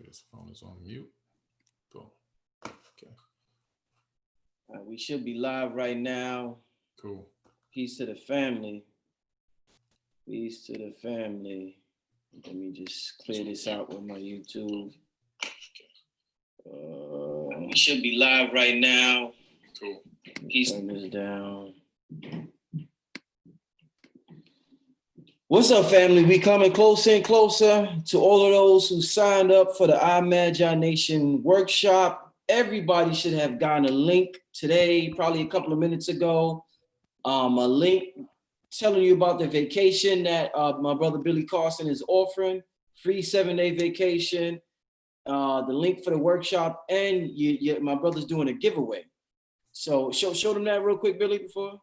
His phone is on mute. Boom. Okay. We should be live right now. Cool. Peace to the family. Peace to the family. Let me just clear this out with my YouTube. We should be live right now. Cool. Peace. Turn this down. What's up, family? We coming closer and closer to all of those who signed up for the Eye-Magi-Nation workshop. Everybody should have gotten a link today, probably a couple of minutes ago. A link telling you about the vacation that my brother Billy Carson is offering, free 7-day vacation. The link for the workshop, and my brother's doing a giveaway. So show them that real quick, Billy, before.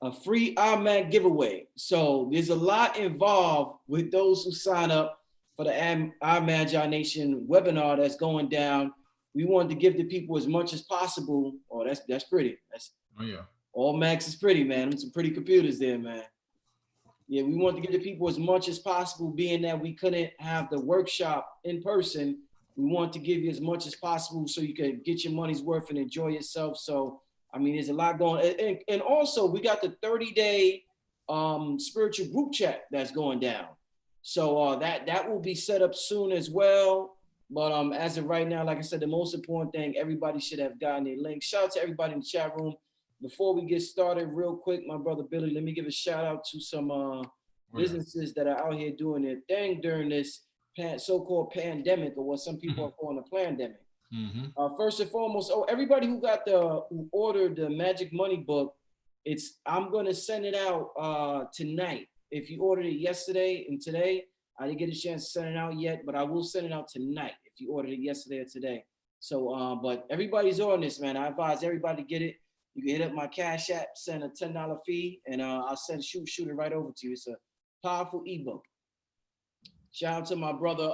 A free Eye-Mag giveaway. So there's a lot involved with those who sign up for the Eye-Magi-Nation webinar that's going down. We wanted to give the people as much as possible. Oh, that's pretty. Oh yeah. All Max is pretty, man. There's some pretty computers there, man. Yeah, we want to give the people as much as possible, being that we couldn't have the workshop in person. We want to give you as much as possible so you can get your money's worth and enjoy yourself. So, I mean, there's a lot going on. And also, we got the 30-day spiritual group chat that's going down. So that will be set up soon as well. But as of right now, like I said, the most important thing, everybody should have gotten a link. Shout out to everybody in the chat room. Before we get started, real quick, my brother Billy, let me give a shout out to some businesses that are out here doing their thing during this so-called pandemic, or what some people are calling a pandemic. First and foremost, everybody who ordered the Magic Money book, I'm gonna send it out tonight. If you ordered it yesterday and today, I didn't get a chance to send it out yet, but I will send it out tonight if you ordered it yesterday or today. So, but everybody's on this, man. I advise everybody to get it. You can hit up my Cash App, send a $10 fee, and I'll shoot it right over to you. It's a powerful ebook. Shout out to my brother,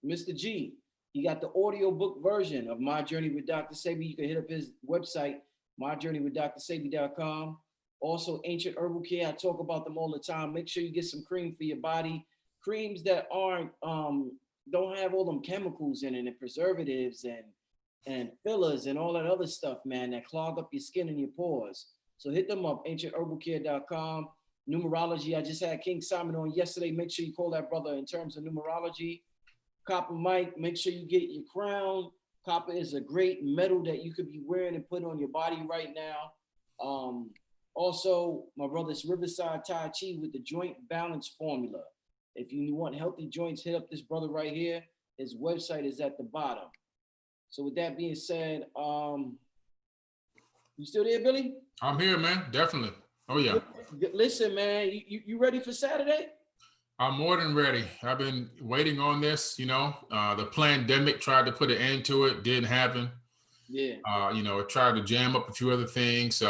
Mr. G. He got the audio book version of My Journey with Dr. Sebi. You can hit up his website, myjourneywithdrsebi.com. Also, Ancient Herbal Care. I talk about them all the time. Make sure you get some cream for your body. Creams that don't have all them chemicals in it and preservatives and fillers and all that other stuff, man, that clog up your skin and your pores. So hit them up, ancientherbal.care.com. Numerology, I just had King Simon on yesterday. Make sure you call that brother in terms of numerology. Copper Mike, make sure you get your crown. Copper is a great metal that you could be wearing and put on your body right now. Also, my brother's Riverside Tai Chi with the joint balance formula. If you want healthy joints, hit up this brother right here. His website is at the bottom. So with that being said, you still there, Billy? I'm here, man. Definitely. Oh yeah. Listen, man, you ready for Saturday? I'm more than ready. I've been waiting on this, the pandemic tried to put an end to it. Didn't happen. Yeah. It tried to jam up a few other things.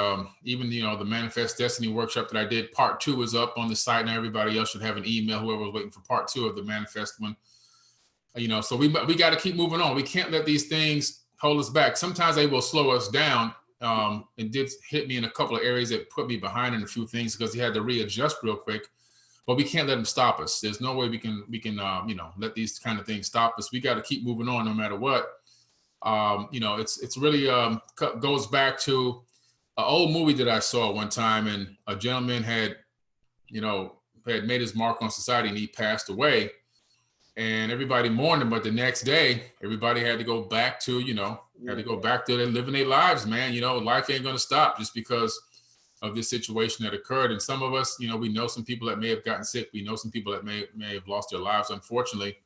Even, the Manifest Destiny workshop that I did, part 2 is up on the site now. Everybody else should have an email, whoever was waiting for part 2 of the Manifest one. So we got to keep moving on. We can't let these things hold us back. Sometimes they will slow us down. It did hit me in a couple of areas that put me behind in a few things because he had to readjust real quick. But we can't let them stop us. There's no way we can let these kind of things stop us. We got to keep moving on no matter what. It's really goes back to an old movie that I saw one time, and a gentleman had made his mark on society and he passed away. And everybody mourned him, but the next day, everybody had to go back to, their living their lives, man. Life ain't going to stop just because of this situation that occurred. And some of us, we know some people that may have gotten sick. We know some people that may have lost their lives, unfortunately.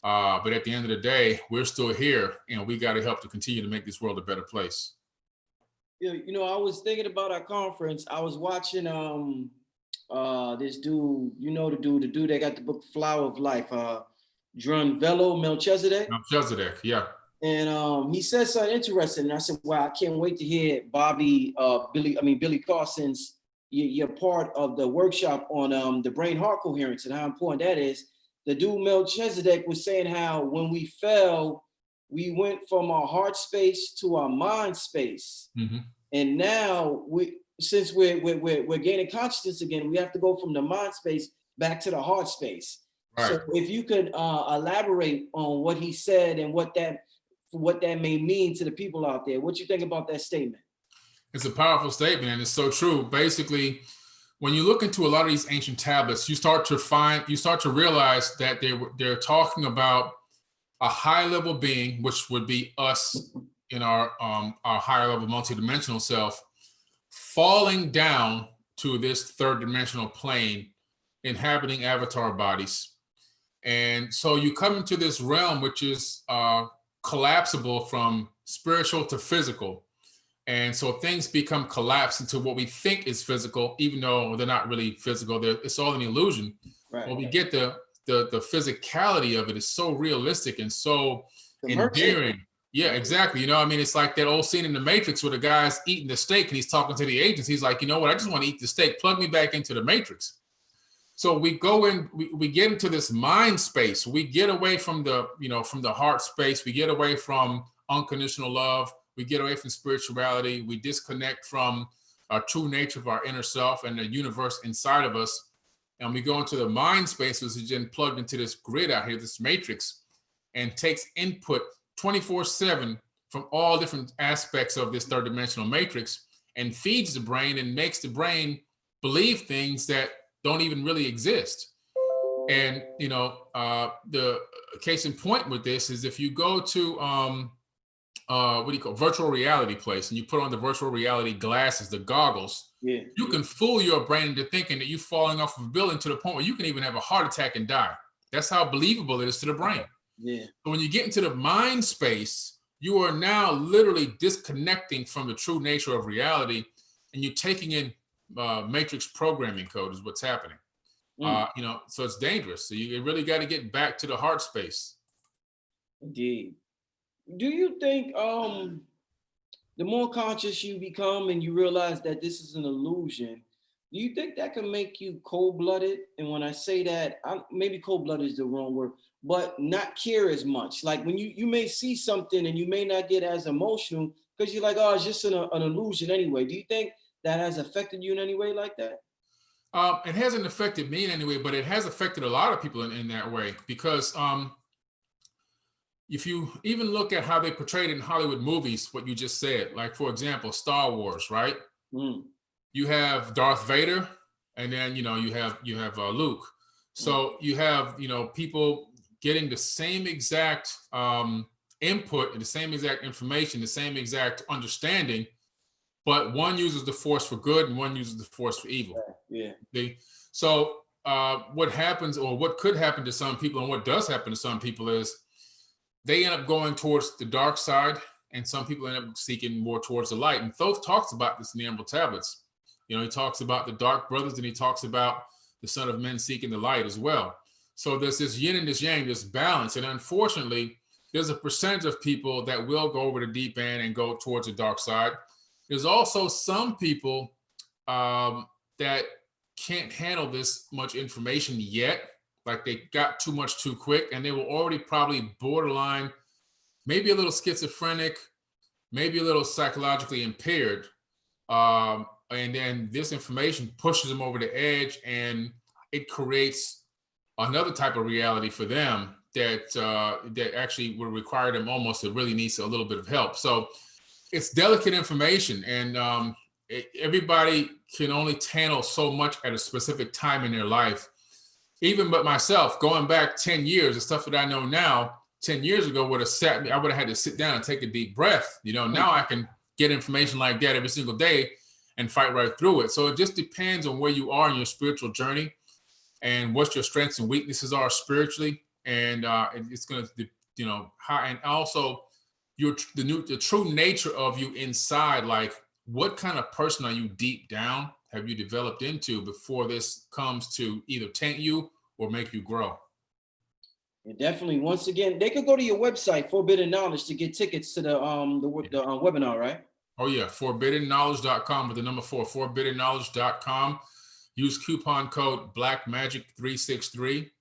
But at the end of the day, we're still here, and we got to help to continue to make this world a better place. Yeah, I was thinking about our conference. I was watching this dude, the dude that got the book Flower of Life, Drunvalo Melchizedek. Melchizedek, yeah. And he said something interesting, and I said, "Wow, I can't wait to hear Billy Carson's you're part of the workshop on the brain heart coherence and how important that is." The dude Melchizedek was saying how when we fell, we went from our heart space to our mind space, and now since we're gaining consciousness again, we have to go from the mind space back to the heart space. Right. So if you could elaborate on what he said and what that may mean to the people out there, what you think about that statement? It's a powerful statement, and it's so true. Basically, when you look into a lot of these ancient tablets, you start to realize that they're talking about a high level being, which would be us in our higher level multidimensional self, falling down to this third dimensional plane, inhabiting avatar bodies. And so you come into this realm, which is collapsible from spiritual to physical. And so things become collapsed into what we think is physical, even though they're not really physical. It's all an illusion. Right. But we get the physicality of it is so realistic and so endearing. Yeah, exactly. You know, I mean, it's like that old scene in The Matrix where the guy's eating the steak and he's talking to the agents. He's like, you know what? I just want to eat the steak. Plug me back into the Matrix. So we go in, we get into this mind space. We get away from from the heart space. We get away from unconditional love. We get away from spirituality. We disconnect from our true nature of our inner self and the universe inside of us. And we go into the mind space, which is then plugged into this grid out here, this matrix, and takes input 24/7 from all different aspects of this third dimensional matrix and feeds the brain and makes the brain believe things that don't even really exist. And, the case in point with this is if you go to, virtual reality place, and you put on the virtual reality glasses, the goggles, you can fool your brain into thinking that you're falling off of a building to the point where you can even have a heart attack and die. That's how believable it is to the brain. Yeah. So when you get into the mind space, you are now literally disconnecting from the true nature of reality, and you're taking in matrix programming code is what's happening. So it's dangerous. So you really got to get back to the heart space. Indeed. Do you think the more conscious you become and you realize that this is an illusion, do you think that can make you cold-blooded? And when I say that, maybe cold-blooded is the wrong word, but not care as much. Like when you may see something and you may not get as emotional because you're like, oh, it's just an illusion anyway. Do you think that has affected you in any way like that? It hasn't affected me in any way, but it has affected a lot of people in that way because if you even look at how they portrayed it in Hollywood movies, what you just said, like for example, Star Wars, right? You have Darth Vader, and then you have Luke. So you have people getting the same exact input and the same exact information, the same exact understanding, but one uses the Force for good and one uses the Force for evil. Yeah. So what happens, or what could happen to some people, and what does happen to some people is they end up going towards the dark side, and some people end up seeking more towards the light. And Thoth talks about this in the Emerald Tablets. He talks about the dark brothers, and he talks about the Son of Men seeking the light as well. So there's this yin and this yang, this balance. And unfortunately, there's a percentage of people that will go over the deep end and go towards the dark side. There's also some people that can't handle this much information yet. Like they got too much too quick, and they were already probably borderline, maybe a little schizophrenic, maybe a little psychologically impaired. And then this information pushes them over the edge, and it creates another type of reality for them that actually would require them almost to really needs a little bit of help. So it's delicate information, and everybody can only handle so much at a specific time in their life. Even but myself, going back 10 years, the stuff that I know now, 10 years ago would have sat me, I would have had to sit down and take a deep breath. Now I can get information like that every single day and fight right through it. So it just depends on where you are in your spiritual journey and what your strengths and weaknesses are spiritually. And it's going to, how, and also the true nature of you inside, like what kind of person are you deep down have you developed into before this comes to either taint you or make you grow? Yeah, definitely. Once again, they could go to your website, Forbidden Knowledge, to get tickets to the webinar, right? Oh yeah, forbiddenknowledge.com with the number 4, forbiddenknowledge.com. Use coupon code BlackMagic363.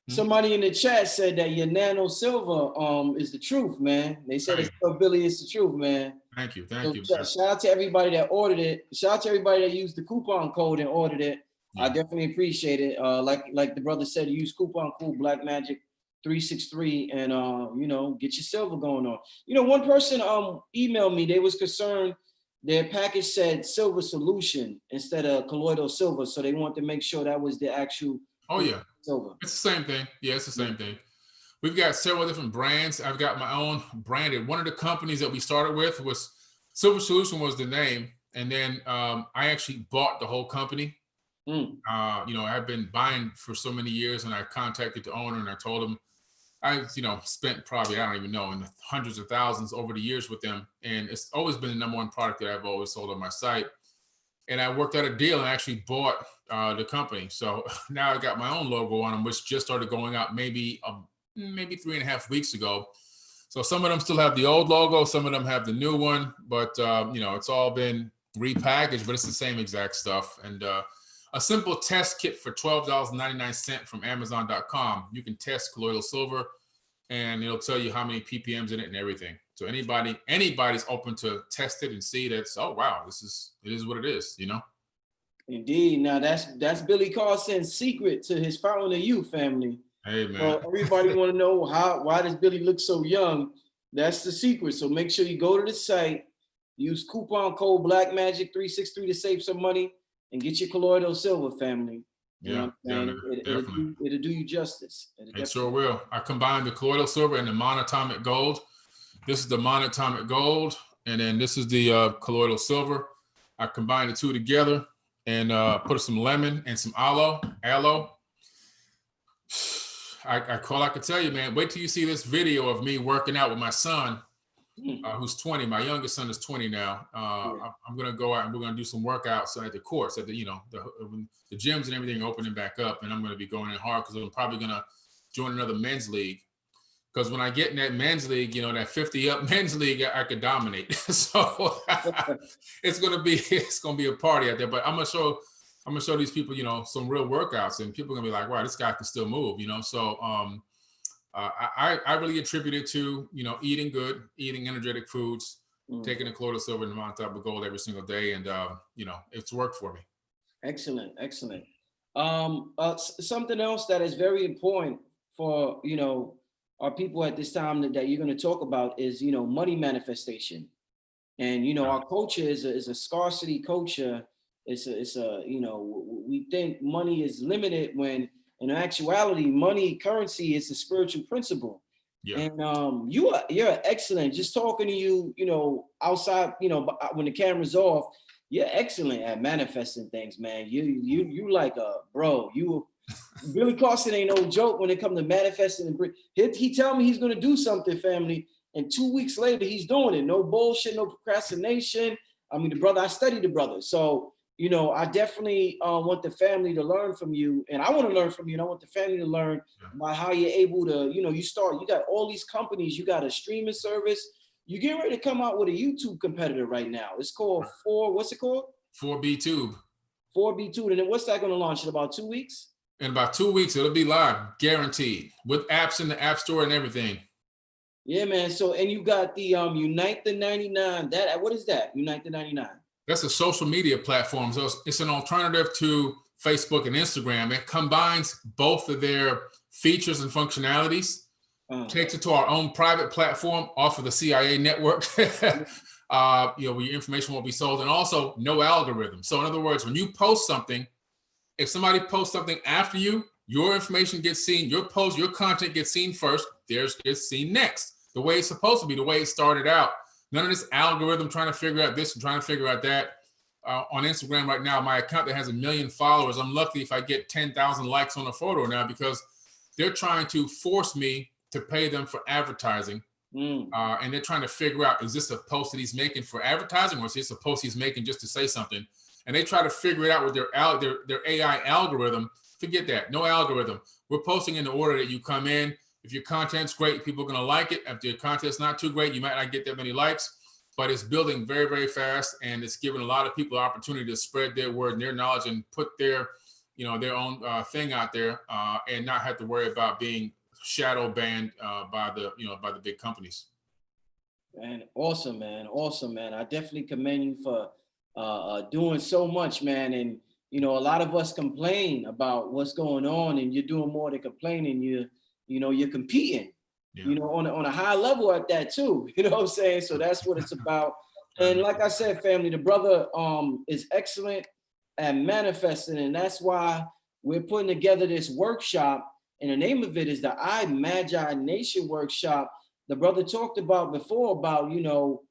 Somebody in the chat said that your nano silver is the truth, man. They said it's Billy, it's the truth, man. Thank you. Shout out to everybody that ordered it. Shout out to everybody that used the coupon code and ordered it. I definitely appreciate it. Like the brother said, use coupon code Black Magic 363 and get your silver going on. One person emailed me. They was concerned their package said silver solution instead of colloidal silver, so they want to make sure that was the actual silver. It's the same thing. Yeah, it's the same thing. We've got several different brands. I've got my own branded. One of the companies that we started with was Silver Solution was the name, and then I actually bought the whole company. I've been buying for so many years, and I contacted the owner and I told him I spent probably, I don't even know, in the hundreds of thousands over the years with them, and it's always been the #1 product that I've always sold on my site. And I worked out a deal and actually bought the company. So now I got my own logo on them, which just started going out maybe 3.5 weeks ago. So some of them still have the old logo, some of them have the new one, but it's all been repackaged, but it's the same exact stuff. And a simple test kit for $12.99 from Amazon.com. You can test colloidal silver, and it'll tell you how many ppms in it and everything. So anybody's open to test it and see that. Oh wow, it is what it is. Indeed. Now that's Billy Carson's secret to his Fountain of Youth family. Hey man. Everybody want to know why does Billy look so young? That's the secret. So make sure you go to the site, use coupon code Black Magic 363 to save some money. And get your colloidal silver, family. It'll do you justice. It sure will. I combined the colloidal silver and the monatomic gold. This is the monatomic gold, and then this is the colloidal silver. I combined the two together and put some lemon and some aloe. I could tell you, man, wait till you see this video of me working out with my son, who's 20. My youngest son is 20 now. I'm gonna go out and we're gonna do some workouts at the courts, at the gyms and everything opening back up, and I'm gonna be going in hard because I'm probably gonna join another men's league. Because when I get in that men's league, that 50 up men's league, I could dominate. So it's gonna be a party out there. But I'm gonna show these people, some real workouts, and people are gonna be like, wow, this guy can still move, So I really attribute it to, eating good, eating energetic foods, taking the colloidal silver and the monatomic gold every single day. And, it's worked for me. Excellent. Something else that is very important for, our people at this time that you're going to talk about is, money manifestation. And, our culture is a scarcity culture. We think money is limited when in actuality, money, currency is a spiritual principle. Yeah. And you're excellent. Just talking to you, outside, when the camera's off, you're excellent at manifesting things, man. You like bro. Billy Carson ain't no joke when it comes to manifesting. He tell me he's gonna do something, family, and 2 weeks later he's doing it. No bullshit, no procrastination. I mean, I studied the brother, so. I definitely want the family to learn from you, and I want to learn from you, and I want the family to learn about how you're able to, you got all these companies, you got a streaming service, you're getting ready to come out with a YouTube competitor right now. It's called what's it called? 4B Tube. 4B Tube, and then what's that going to launch in about 2 weeks? In about 2 weeks, it'll be live, guaranteed, with apps in the App Store and everything. Yeah, man. So, and you got the Unite the 99. What is that? Unite the 99. That's a social media platform. So it's an alternative to Facebook and Instagram. It combines both of their features and functionalities, takes it to our own private platform off of the CIA network, where your information won't be sold, and also no algorithm. So in other words, when you post something, if somebody posts something after you, your information gets seen, your content gets seen first, theirs gets seen next. The way it's supposed to be, the way it started out. None of this algorithm trying to figure out this and trying to figure out that. On Instagram right now, my account that has 1 million followers, I'm lucky if I get 10,000 likes on a photo now, because they're trying to force me to pay them for advertising. And they're trying to figure out, is this a post that he's making for advertising, or is this a post he's making just to say something? And they try to figure it out with their AI algorithm. Forget that, no algorithm. We're posting in the order that you come in. If your content's great, people are going to like it. If your content's not too great, you might not get that many likes, but it's building very, very fast. And it's giving a lot of people the opportunity to spread their word and their knowledge and put their own thing out there, and not have to worry about being shadow banned by the big companies. Man, awesome, man. I definitely commend you for doing so much, man. And you know, a lot of us complain about what's going on, and you're doing more than complaining. You're competing, Yeah. you know, on a high level at that too. You know what I'm saying? So that's what it's about. And like I said, family, the brother is excellent at manifesting, and that's why we're putting together this workshop. And the name of it is the Eye-Magi-Nation workshop. The brother talked about before about, you know,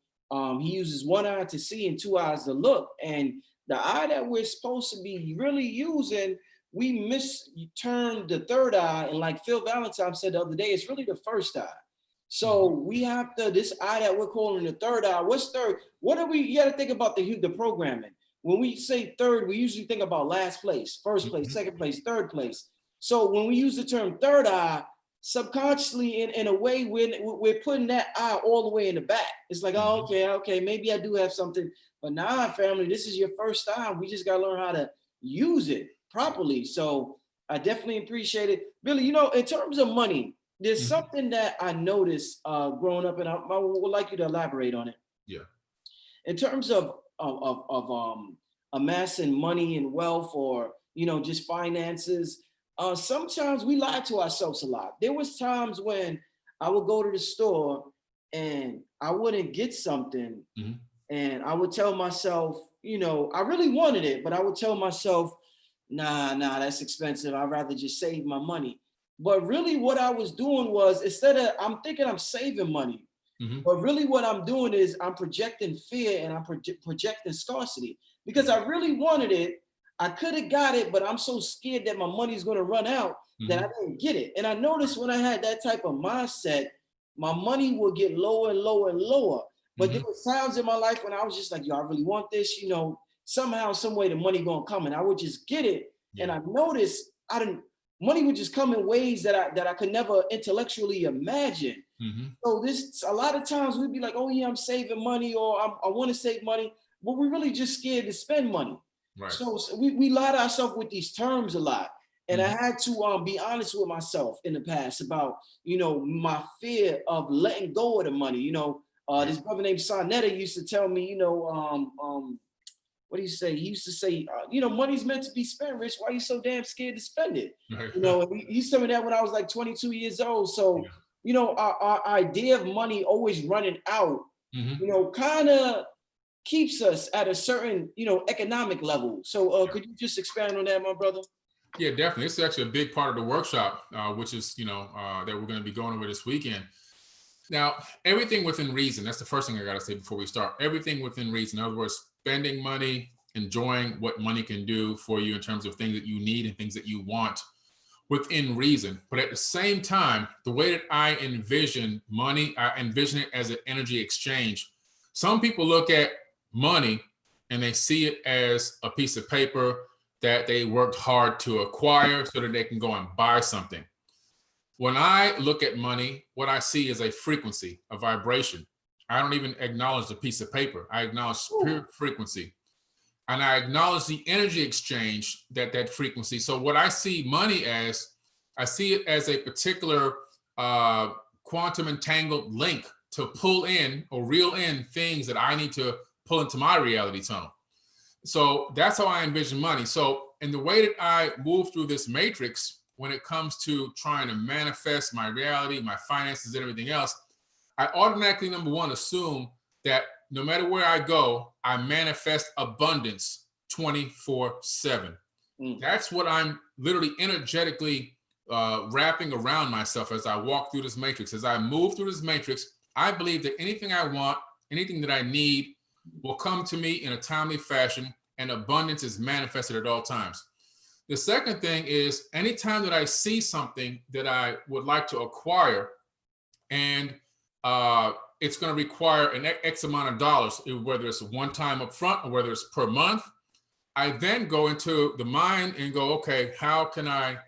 he uses one eye to see and two eyes to look. And the eye that we're supposed to be really using, we mistermed the third eye. And like Phil Valentine said the other day, it's really the first eye. So we have to, this eye that we're calling the third eye, what's third? What are we, you got to think about the programming. When we say third, we usually think about last place, first place, second place, third place. So when we use the term third eye, subconsciously in a way, we're putting that eye all the way in the back. It's like, oh, okay, maybe I do have something. But nah, family, this is your first time. We just got to learn how to use it properly. So I definitely appreciate it. Billy, you know, in terms of money, there's something that I noticed growing up, and I would like you to elaborate on it. Yeah. In terms of amassing money and wealth, or, you know, just finances, sometimes we lie to ourselves a lot. There was times when I would go to the store and I wouldn't get something, and I would tell myself, you know, I really wanted it, but I would tell myself, nah, that's expensive. I'd rather just save my money. But really what I was doing was, instead of, I'm thinking I'm saving money, but really what I'm doing is I'm projecting fear, and I'm projecting scarcity, because I really wanted it. I could have got it, but I'm so scared that my money's going to run out that I didn't get it. And I noticed when I had that type of mindset, my money will get lower and lower and lower. But there were times in my life when I was just like, yo, I really want this, you know, somehow, some way the money going to come, and I would just get it. Yeah. And I noticed money would just come in ways that I could never intellectually imagine. So this, a lot of times we'd be like, oh yeah, I'm saving money, or I want to save money, but we're really just scared to spend money. Right. So we lie to ourselves with these terms a lot. And I had to be honest with myself in the past about, you know, my fear of letting go of the money. You know, this brother named Sonetta used to tell me, you know, what do you say? He used to say, you know, money's meant to be spent, Rich. Why are you so damn scared to spend it? You know, he used to tell me that when I was like 22 years old. So, you know, our idea of money always running out, you know, kind of keeps us at a certain, you know, economic level. So could you just expand on that, my brother? Yeah, definitely. It's actually a big part of the workshop, which is, you know, that we're going to be going over this weekend. Now, everything within reason. That's the first thing I got to say before we start. Everything within reason. In other words, spending money, enjoying what money can do for you in terms of things that you need and things that you want within reason. But at the same time, the way that I envision money, I envision it as an energy exchange. Some people look at money and they see it as a piece of paper that they worked hard to acquire so that they can go and buy something. When I look at money, what I see is a frequency, a vibration. I don't even acknowledge the piece of paper. I acknowledge pure frequency. And I acknowledge the energy exchange that frequency. So what I see money as, I see it as a particular quantum entangled link to pull in or reel in things that I need to pull into my reality tunnel. So that's how I envision money. So in the way that I move through this matrix, when it comes to trying to manifest my reality, my finances, and everything else, I automatically, number one, assume that no matter where I go, I manifest abundance 24/7. That's what I'm literally energetically wrapping around myself as I walk through this matrix. As I move through this matrix, I believe that anything I want, anything that I need will come to me in a timely fashion, and abundance is manifested at all times. The second thing is, anytime that I see something that I would like to acquire, and it's going to require an X amount of dollars, whether it's one time up front or whether it's per month, I then go into the mind and go, okay, how can I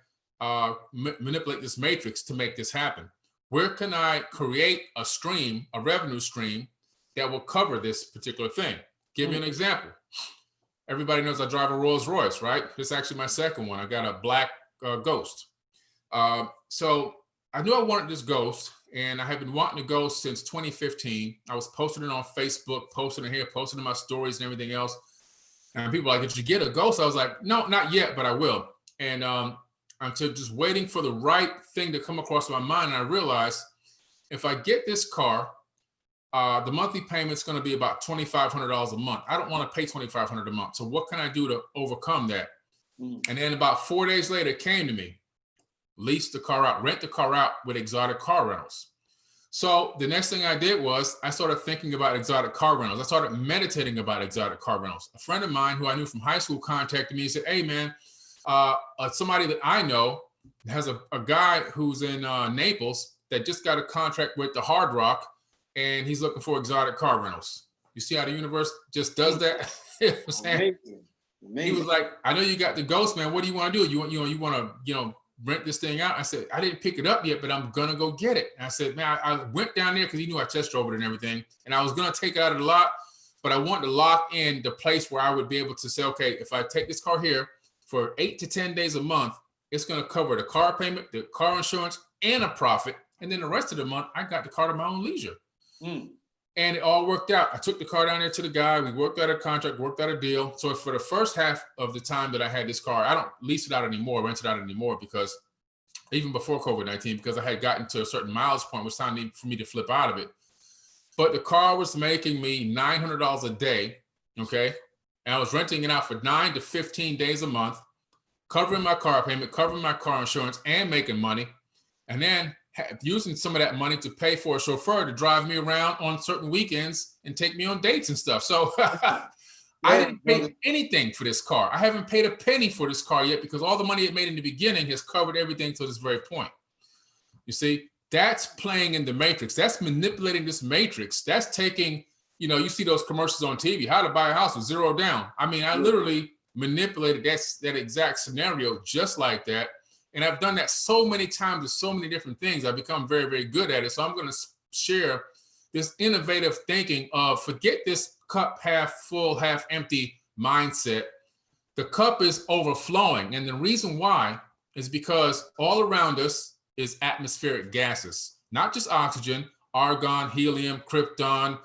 manipulate this matrix to make this happen? Where can I create a stream, a revenue stream that will cover this particular thing? Give you an example. Everybody knows I drive a Rolls Royce, right? This is actually my second one. I got a black Ghost. So I knew I wanted this Ghost, and I have been wanting a Ghost since 2015. I was posting it on Facebook, posting it here, posting in my stories and everything else. And people were like, did you get a Ghost? I was like, no, not yet, but I will. And I'm just waiting for the right thing to come across my mind. And I realized if I get this car, the monthly payment's going to be about $2,500 a month. I don't want to pay $2,500 a month. So what can I do to overcome that? And then about 4 days later, it came to me, lease the car out, rent the car out with Exotic Car Rentals. So the next thing I did was I started thinking about exotic car rentals. I started meditating about exotic car rentals. A friend of mine who I knew from high school contacted me and said, hey, man, somebody that I know has a guy who's in Naples that just got a contract with the Hard Rock, and he's looking for exotic car rentals. You see how the universe just does that? Amazing. He was like, I know you got the Ghost, man. What do you want to do? You want to, rent this thing out? I said, I didn't pick it up yet, but I'm going to go get it. And I said, man, I went down there because he knew I test drove it and everything. And I was going to take it out of the lot, but I wanted to lock in the place where I would be able to say, okay, if I take this car here for 8 to 10 days a month, it's going to cover the car payment, the car insurance, and a profit. And then the rest of the month, I got the car to my own leisure. And it all worked out. I took the car down there to the guy. We worked out a contract, worked out a deal. So for the first half of the time that I had this car, I don't lease it out anymore, rent it out anymore, because even before COVID-19, because I had gotten to a certain miles point, it was time for me to flip out of it. But the car was making me $900 a day, okay? And I was renting it out for 9 to 15 days a month, covering my car payment, covering my car insurance, and making money. And then using some of that money to pay for a chauffeur to drive me around on certain weekends and take me on dates and stuff. So I didn't pay anything for this car. I haven't paid a penny for this car yet because all the money it made in the beginning has covered everything to this very point. You see, that's playing in the matrix. That's manipulating this matrix. That's taking, you see those commercials on TV, how to buy a house with $0 down. I mean, I literally manipulated that exact scenario just like that. And I've done that so many times with so many different things. I've become very, very good at it. So I'm going to share this innovative thinking of forget this cup half full, half empty mindset. The cup is overflowing. And the reason why is because all around us is atmospheric gases, not just oxygen, argon, helium, krypton,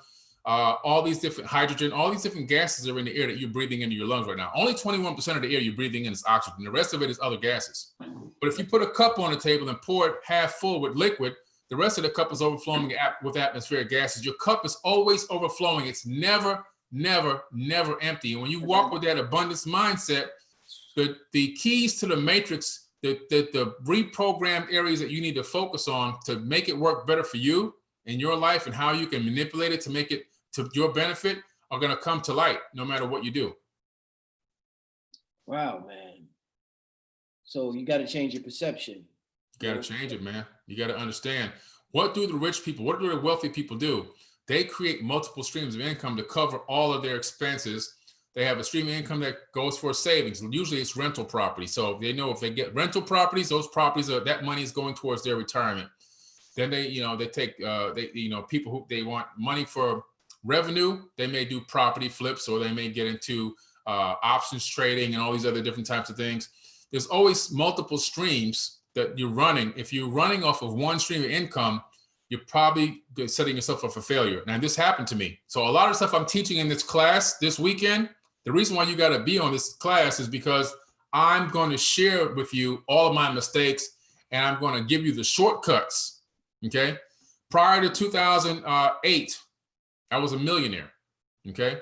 all these different hydrogen, all these different gases are in the air that you're breathing into your lungs right now. Only 21% of the air you're breathing in is oxygen. The rest of it is other gases. But if you put a cup on the table and pour it half full with liquid, the rest of the cup is overflowing with atmospheric gases. Your cup is always overflowing. It's never, never, never empty. And when you walk with that abundance mindset, the keys to the matrix, the reprogrammed areas that you need to focus on to make it work better for you in your life and how you can manipulate it to make it to your benefit are going to come to light no matter what you do. Wow, man. So you got to change your perception. You got to change it, man. You got to understand, what do the rich people, what do the wealthy people do? They create multiple streams of income to cover all of their expenses. They have a stream of income that goes for savings. Usually it's rental property. So they know if they get rental properties, those properties that money is going towards their retirement. Then they take people who they want money for revenue. They may do property flips, or they may get into options trading and all these other different types of things. There's always multiple streams that you're running. If you're running off of one stream of income, you're probably setting yourself up for failure. Now, this happened to me. So a lot of stuff I'm teaching in this class this weekend, the reason why you got to be on this class is because I'm going to share with you all of my mistakes, and I'm going to give you the shortcuts. Okay. Prior to 2008, I was a millionaire. Okay.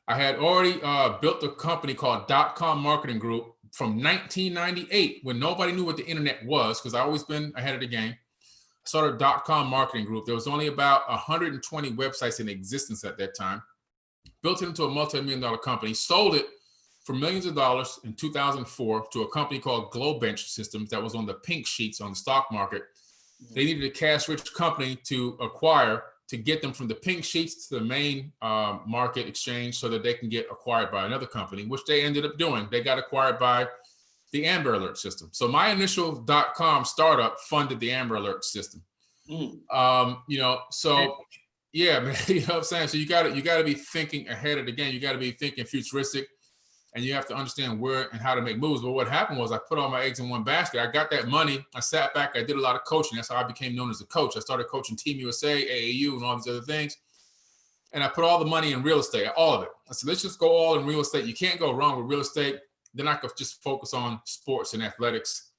I had already built a company called .com Marketing Group from 1998 when nobody knew what the internet was, because I've always been ahead of the game. I started .com Marketing Group. There was only about 120 websites in existence at that time. Built it into a multi-million-dollar company, sold it for millions of dollars in 2004 to a company called Glowbench Systems that was on the pink sheets on the stock market. They needed a cash-rich company to acquire to get them from the pink sheets to the main market exchange so that they can get acquired by another company, which they ended up doing. They got acquired by the Amber Alert system. So my initial .com startup funded the Amber Alert system. So yeah, man, you know what I'm saying? So you got to be thinking ahead of the game. You got to be thinking futuristic, and you have to understand where and how to make moves. But what happened was I put all my eggs in one basket. I got that money. I sat back. I did a lot of coaching. That's how I became known as a coach. I started coaching Team USA, AAU, and all these other things. and I put all the money in real estate, all of it. I said, let's just go all in real estate. You can't go wrong with real estate. Then I could just focus on sports and athletics.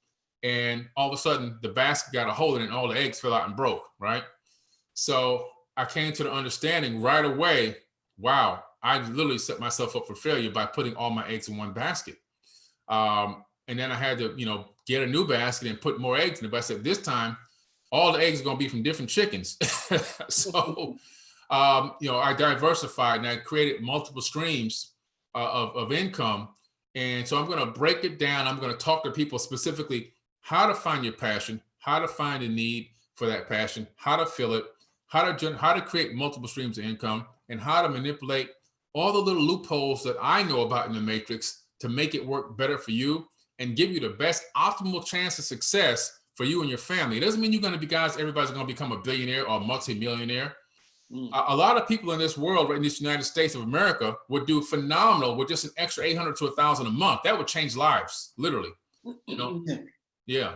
And all of a sudden, the basket got a hole in it and all the eggs fell out and broke, right? So I came to the understanding right away, wow, I literally set myself up for failure by putting all my eggs in one basket. And then I had to, get a new basket and put more eggs in it. But I said, this time, all the eggs are going to be from different chickens. So, I diversified and I created multiple streams of income. And so I'm going to break it down. I'm going to talk to people specifically how to find your passion, how to find a need for that passion, how to fill it, how to create multiple streams of income, and how to manipulate all the little loopholes that I know about in the matrix to make it work better for you and give you the best optimal chance of success for you and your family. It doesn't mean you're going to be everybody's going to become a billionaire or a multimillionaire. A lot of people in this world, in this United States of America, would do phenomenal with just an extra $800 to $1,000 a month. That would change lives, literally. Yeah.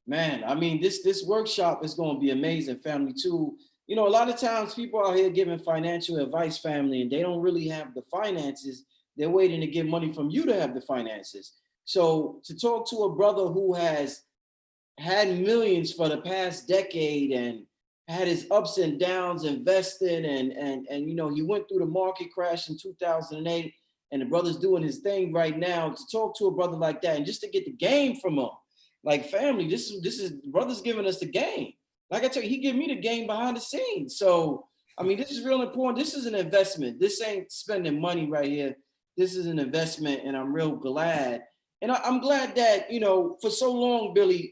Man, I mean, this workshop is going to be amazing, family, too. A lot of times people out here giving financial advice, family, and they don't really have the finances. They're waiting to get money from you to have the finances. So to talk to a brother who has had millions for the past decade and had his ups and downs investing and he went through the market crash in 2008 and the brother's doing his thing right now, to talk to a brother like that and just to get the game from him. Like, family, this is brother's giving us the game. Like I tell you, he gave me the game behind the scenes. So, I mean, this is real important. This is an investment. This ain't spending money right here. This is an investment, and I'm real glad. And I'm glad that, for so long, Billy,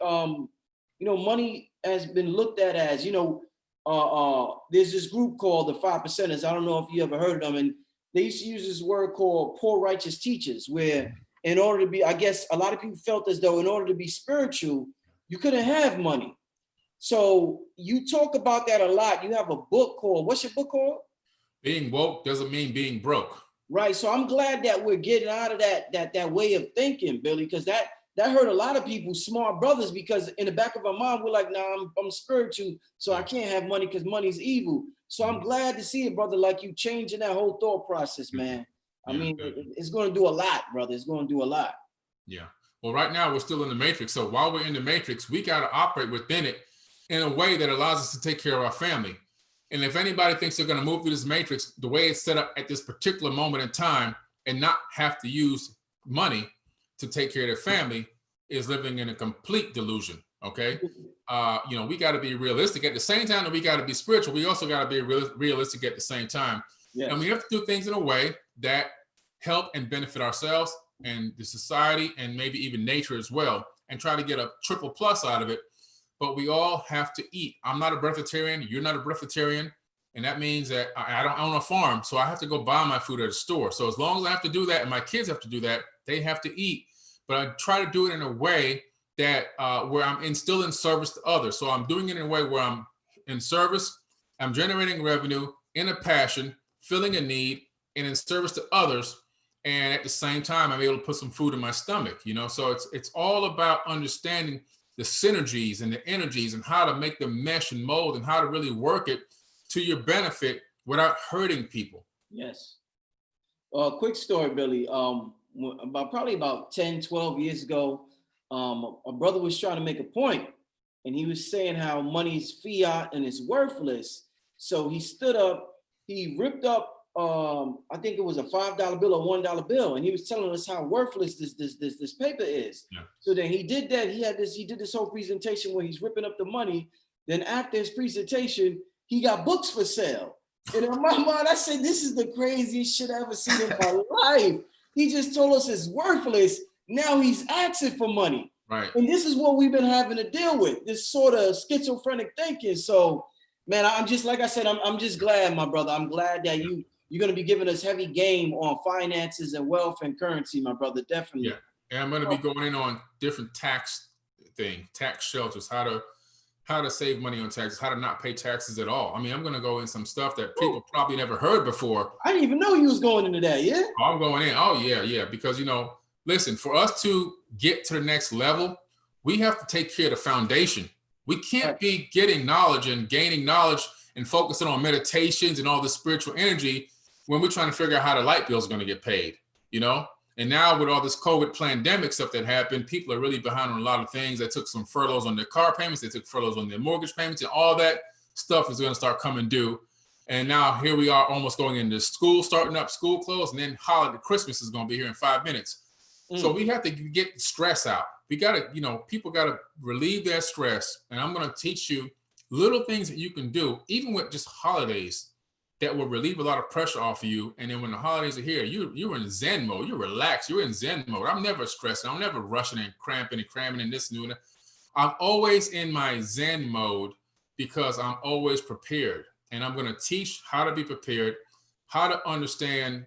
money has been looked at as, there's this group called the 5%ers. I don't know if you ever heard of them. And they used to use this word called poor righteous teachers, where in order to be, I guess a lot of people felt as though in order to be spiritual, you couldn't have money. So you talk about that a lot. You have a book called, what's your book called? Being woke doesn't mean being broke. Right. So I'm glad that we're getting out of that way of thinking, Billy, because that hurt a lot of people, smart brothers, because in the back of our mind, we're like, nah, I'm spiritual, so I can't have money because money's evil. So I'm glad to see a brother like you changing that whole thought process, man. I mean, it's going to do a lot, brother. It's going to do a lot. Yeah. Well, right now we're still in the matrix. So while we're in the matrix, we got to operate within it in a way that allows us to take care of our family. And if anybody thinks they're going to move through this matrix the way it's set up at this particular moment in time and not have to use money to take care of their family, is living in a complete delusion. Okay. We got to be realistic at the same time that we got to be spiritual. We also got to be realistic at the same time. Yes. And we have to do things in a way that help and benefit ourselves and the society and maybe even nature as well, and try to get a triple plus out of it. But we all have to eat. I'm not a breatharian. You're not a breatharian. And that means that I don't own a farm, so I have to go buy my food at a store. So as long as I have to do that and my kids have to do that, they have to eat. But I try to do it in a way that where I'm still in service to others. So I'm doing it in a way where I'm in service, I'm generating revenue, in a passion, filling a need, and in service to others. And at the same time, I'm able to put some food in my stomach, So it's all about understanding the synergies and the energies and how to make them mesh and mold and how to really work it to your benefit without hurting people. Yes. Quick story, Billy. Probably about 10, 12 years ago, a brother was trying to make a point, and he was saying how money's fiat and it's worthless. So he stood up, he ripped up, I think it was a $5 bill or $1 bill, and he was telling us how worthless this paper is. Yeah. So then he did that. He did this whole presentation where he's ripping up the money. Then after his presentation, he got books for sale. And in my mind, I said, this is the craziest shit I ever seen in my life. He just told us it's worthless. Now he's asking for money. Right. And this is what we've been having to deal with, this sort of schizophrenic thinking. So, man, I'm just, like I said, I'm just glad, my brother. I'm glad that you're going to be giving us heavy game on finances and wealth and currency, my brother. Definitely. Yeah. And I'm going to be going in on different tax shelters, how to save money on taxes, how to not pay taxes at all. I mean, I'm going to go in some stuff that people probably never heard before. I didn't even know you was going into that. Yeah. I'm going in. Oh yeah. Because, listen, for us to get to the next level, we have to take care of the foundation. We can't be getting knowledge and gaining knowledge and focusing on meditations and all the spiritual energy when we're trying to figure out how the light bill is going to get paid, you know? And now with all this COVID pandemic stuff that happened, people are really behind on a lot of things. They took some furloughs on their car payments. They took furloughs on their mortgage payments, and all that stuff is going to start coming due. And now here we are almost going into school, starting up, school closed, and then holiday Christmas is going to be here in 5 minutes. So we have to get stress out. We got to, you know, people got to relieve their stress. And I'm going to teach you little things that you can do, even with just holidays, that will relieve a lot of pressure off of you. And then when the holidays are here, you're in Zen mode. You're relaxed. You're in Zen mode. I'm never stressing. I'm never rushing and cramping and cramming and this and that. I'm always in my Zen mode because I'm always prepared. And I'm going to teach how to be prepared, how to understand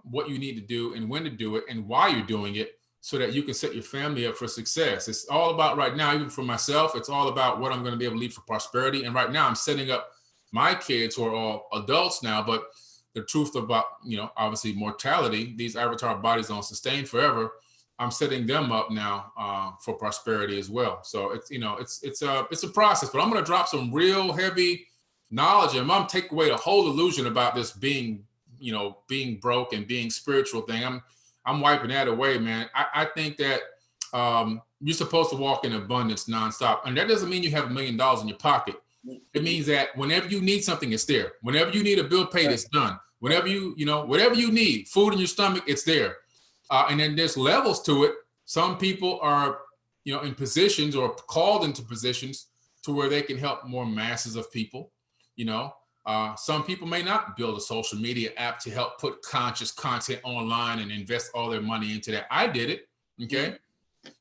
what you need to do and when to do it and why you're doing it, so that you can set your family up for success. It's all about right now, even for myself, it's all about what I'm going to be able to leave for prosperity. And right now I'm setting up my kids, who are all adults now, but the truth about, you know, obviously mortality, these avatar bodies don't sustain forever. I'm setting them up now for prosperity as well. So it's, you know, it's a process, but I'm going to drop some real heavy knowledge, and I'm going to take away the whole illusion about this being, you know, being broke and being spiritual thing. I'm wiping that away, man. I think that you're supposed to walk in abundance nonstop. And that doesn't mean you have $1 million in your pocket. It means that whenever you need something, it's there. Whenever you need a bill paid, it's done. Whenever you know, whatever you need, food in your stomach, it's there. And then there's levels to it. Some people are, you know, in positions or called into positions to where they can help more masses of people, you know. Some people may not build a social media app to help put conscious content online and invest all their money into that. I did it. Okay.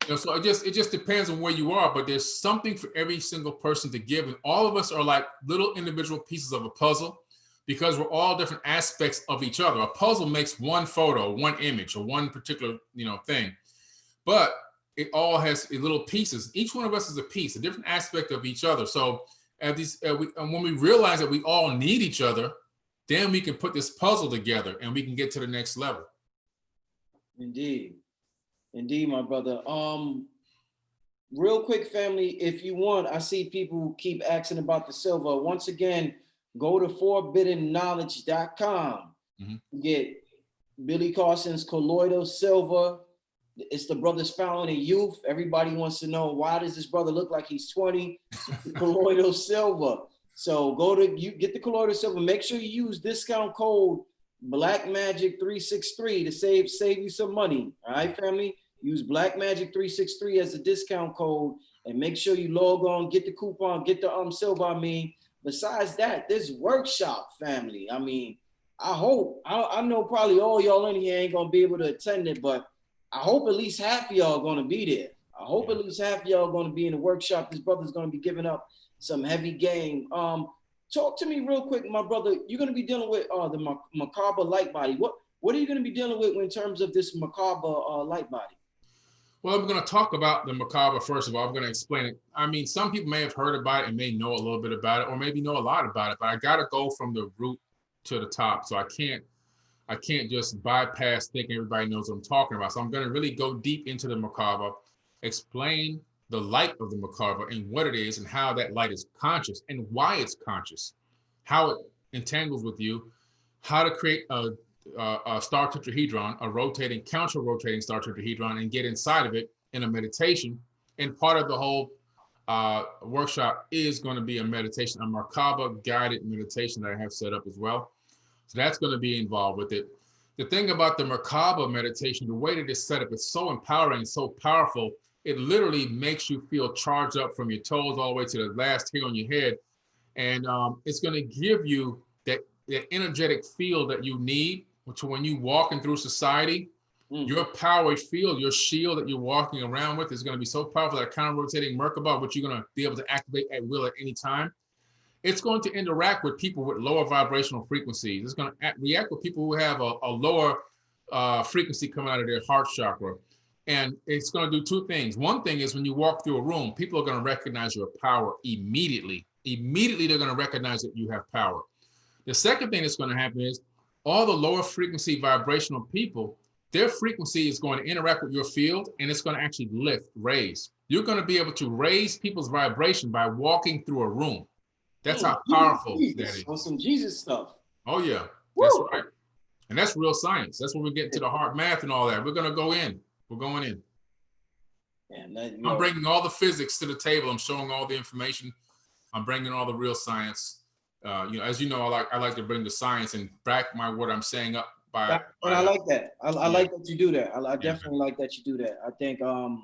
You know, so it just depends on where you are, but there's something for every single person to give. And all of us are like little individual pieces of a puzzle, because we're all different aspects of each other. A puzzle makes one photo, one image, or one particular, you know, thing, but it all has little pieces. Each one of us is a piece, a different aspect of each other. So when we realize that we all need each other, then we can put this puzzle together and we can get to the next level. Indeed. Indeed, my brother. Real quick, family, if you want, I see people keep asking about the silver. Once again, go to forbiddenknowledge.com. Get Billy Carson's colloidal silver. It's the brother's found in youth. Everybody wants to know, why does this brother look like he's 20? Colloidal silver. So you get the colloidal silver. Make sure you use discount code BlackMagic363 to save you some money. All right, family? Use BlackMagic363 as a discount code, and make sure you log on, get the coupon, get the silver. I mean, besides that, this workshop, family, I mean, I know probably all y'all in here ain't gonna be able to attend it, but I hope at least half of y'all gonna be there. I hope at least half of y'all gonna be in the workshop. This brother's gonna be giving up some heavy game. Talk to me real quick, my brother. You're gonna be dealing with the macabre light body. What are you gonna be dealing with in terms of this macabre light body? Well, I'm going to talk about the macabre first of all. I'm going to explain it. I mean, some people may have heard about it and may know a little bit about it, or maybe know a lot about it, but I got to go from the root to the top. So I can't just bypass thinking everybody knows what I'm talking about. So I'm going to really go deep into the macabre, explain the light of the macabre and what it is and how that light is conscious and why it's conscious, how it entangles with you, how to create a star tetrahedron, a counter-rotating star tetrahedron, and get inside of it in a meditation. And part of the whole workshop is going to be a meditation, a macabre guided meditation that I have set up as well. So that's going to be involved with it. The thing about the macabre meditation, the way that it's set up, it's so empowering, so powerful. It literally makes you feel charged up from your toes all the way to the last hair on your head. And it's going to give you that energetic field that you need to when you walking through society. Your power field, your shield that you're walking around with is going to be so powerful, that counter-rotating Merkaba, which you're going to be able to activate at will at any time. It's going to interact with people with lower vibrational frequencies. It's going to react with people who have a lower frequency coming out of their heart chakra. And it's going to do two things. One thing is, when you walk through a room, people are going to recognize your power immediately. Immediately, they're going to recognize that you have power. The second thing that's going to happen is, all the lower frequency vibrational people, their frequency is going to interact with your field, and it's going to actually raise. You're going to be able to raise people's vibration by walking through a room. That's how powerful that Jesus, is. on some Jesus stuff. Oh yeah, that's Woo. right. And that's real science. That's when we get to the hard math and all that. We're gonna go in. We're going in. Man, I'm bringing all the physics to the table. I'm showing all the information. I'm bringing all the real science. As you know, I like to bring the science and back what I'm saying up by. And I like that. I like that you do that. I definitely like that you do that. I think a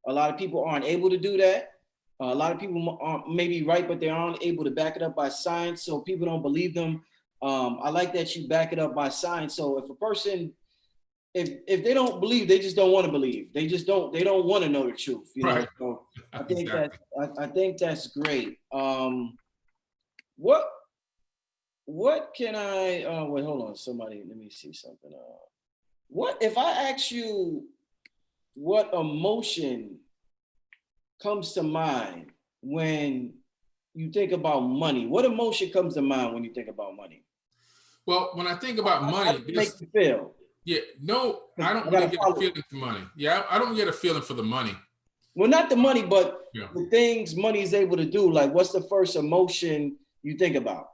lot of people aren't able to do that. A lot of people are maybe right, but they aren't able to back it up by science, so people don't believe them. I like that you back it up by science. So if a person, if they don't believe, they just don't want to believe. They don't want to know the truth. You know. Right. So I think Exactly. I think that's great. What can I? Wait, hold on. Somebody, let me see something. What if I ask you what emotion comes to mind when you think about money? What emotion comes to mind when you think about money? Well, when I think about How money, does it make you feel? I don't I really gotta get a follow. feeling for money. Yeah, I don't get a feeling for the money. Well, not the money, but Yeah. the things money is able to do. Like, what's the first emotion you think about?